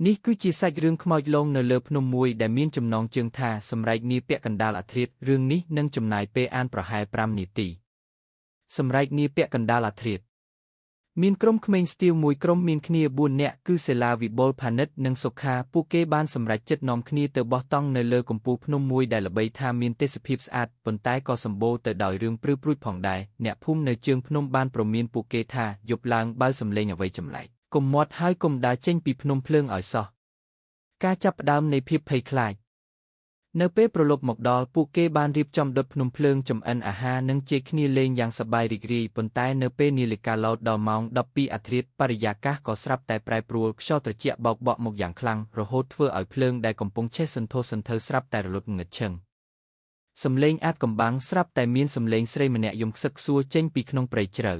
នេះគឺជាសាច់រឿងខ្មោចលងនៅលើភ្នំមួយដែលមានចំណងជើងថាសម្រែកនាពាក់កណ្ដាលអាធ្រាត្ររឿងនេះនឹងចំណាយពេលអានប្រហែល5នាទីសម្រែកនាពាក់កណ្ដាលអាធ្រាត្រមានក្រុមក្មេងស្ទាវមួយក្រុមមានគ្នា4នាក់គឺសេឡាវិបុលផានិតនិងសុខាពួកគេបានសម្រេចចិត្តនាំគ្នាទៅបោះតង់នៅលើកំពូលភ្នំមួយដែលល្បីថាមានទេសភាពស្អាតប៉ុន្តែក៏សម្បូរទៅដោយរឿងព្រឺព្រួចផងដែរអ្នកភូមិនៅជើងភ្នំបានព្រមានពួកគេថាយប់ឡើងបើសំឡេងអ្វីចម្លែកកុំមាត់ហើយកុំដើរចេញពីភ្នំភ្លើងឲ្យសោះការចាប់ផ្ដើមនៃភាពភ័យខ្លាចនៅពេលប្រឡប់មកដល់ពួកគេបានរៀបចំដុតភ្នំភ្លើងចម្អិនអាហារនិងជែកគ្នាលេងយ៉ាងសប្បាយរីករាយប៉ុន្តែនៅពេលនាឡិកាឡោតដល់ម៉ោង12អាធ្រាត្របរិយាកាសក៏ស្រាប់តែប្រែប្រួលខ្យល់ត្រជាក់បោកបក់មកយ៉ាងខ្លាំងរហូតធ្វើឲ្យភ្លើងដែលកំពុងឆេះសន្ធោសន្ធៅស្រាប់តែរលត់ងឹតឈឹងសំឡេងអាតកំបាំងស្រាប់តែមានសំឡេងស្រីម្នាក់យំខ្សឹកខ្សួលចេញពីក្នុងព្រៃជ្រៅ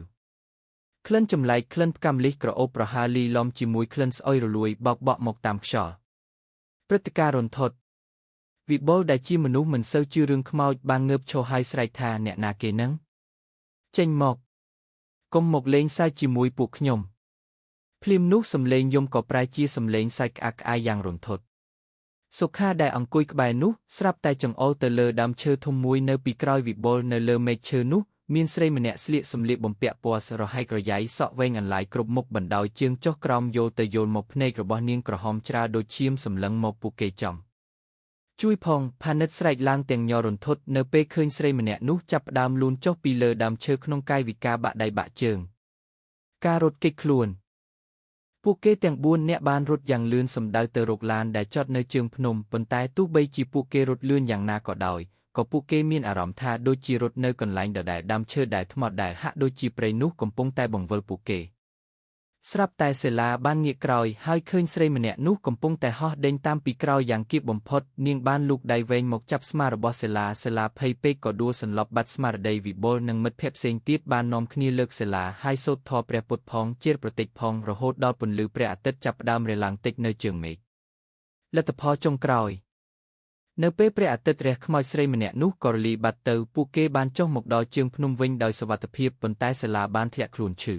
ក្លិនចម្លែកក្លិនផ្កាម្លិះក្រអូបប្រហើរលីឡំជាមួយក្លិនស្អុយរលួយបោកបក់មកតាមខ្យល់ព្រឹត្តិការណ៍រន្ធត់វិបុលដែលជាមនុស្សមិនសូវជឿរឿងខ្មោចបានងើបឈរហើយស្រែកថាអ្នកណាគេនឹងចេញមកកុំមកលេងសើចជាមួយពួកខ្ញុំភ្លាមនោះសំឡេងយំក៏ប្រែជាសំឡេងសើចក្អាកក្អាយយ៉ាងរន្ធត់សុខាដែលអង្គុយក្បែរនោះស្រាប់តែចង្អុលទៅលើដើមឈើធំមួយនៅពីក្រោយវិបុលនៅលើមែកឈើនោះមានស្រីម្នាក់ស្លៀកសម្លៀកបំពាក់ពណ៌រហែករយ៉ៃសក់វែងអន្លាយគ្រប់មុខបណ្ដោយជើងចុះក្រោមយល់ទៅយល់មកភ្នែករបស់នាងក្រហមច្រាលដូចឈាមសម្លឹងមកពួកគេចំជួយផងផានិតស្រែកឡើងទាំងញ័ររន្ធត់នៅពេលឃើញស្រីម្នាក់នោះចាប់ផ្ដើមលូនចុះពីលើដើមឈើក្នុងកាយវិការបាក់ដៃបាក់ជើងការរត់គេចខ្លួនពួកគេទាំង4នាក់បានរត់យ៉ាងលឿនសម្ដៅទៅរកឡានដែលចតនៅជើងភ្នំប៉ុន្តែទោះបីជាពួកគេរត់លឿនយ៉ាងណាក៏ដោយក៏ពួកគេមានអារម្មណ៍ថាដូចជារត់នៅកន្លែងដដែលដើមឈើដែលថ្មដែលហាក់ដូចជាព្រៃនោះកំពុងតែបង្វិលពួកគេស្រាប់តែសេឡាបានងាកក្រោយហើយឃើញស្រីម្នាក់នោះកំពុងតែហោះដេញតាមពីក្រោយយ៉ាងគៀបបំផុតនាងបានលូកដៃវែងមកចាប់ស្មារបស់សេឡាភ័យពេកក៏ដួលសន្លប់បាត់ស្មារតីវិបុលនិងមិត្តភក្តិផ្សេងទៀតបាននាំគ្នាលើកសេឡាហើយសូត្រធម៌ព្រះពុទ្ធផងជាប្រតិចផងរហូតដល់ពន្លឺព្រះអាទិត្យចាប់ផ្ដើមរះឡើងតិចនៅជើងមេឃលទ្ធផលចុងក្រោយនៅពេលព្រះអាទិត្យរះខ្មោចស្រីម្នាក់នោះក៏រលាយបាត់ទៅពួកគេបានចុះមកដល់ជើងភ្នំវិញដោយសុវត្ថិភាពប៉ុន្តែសេឡាបានធ្លាក់ខ្លួនឈឺ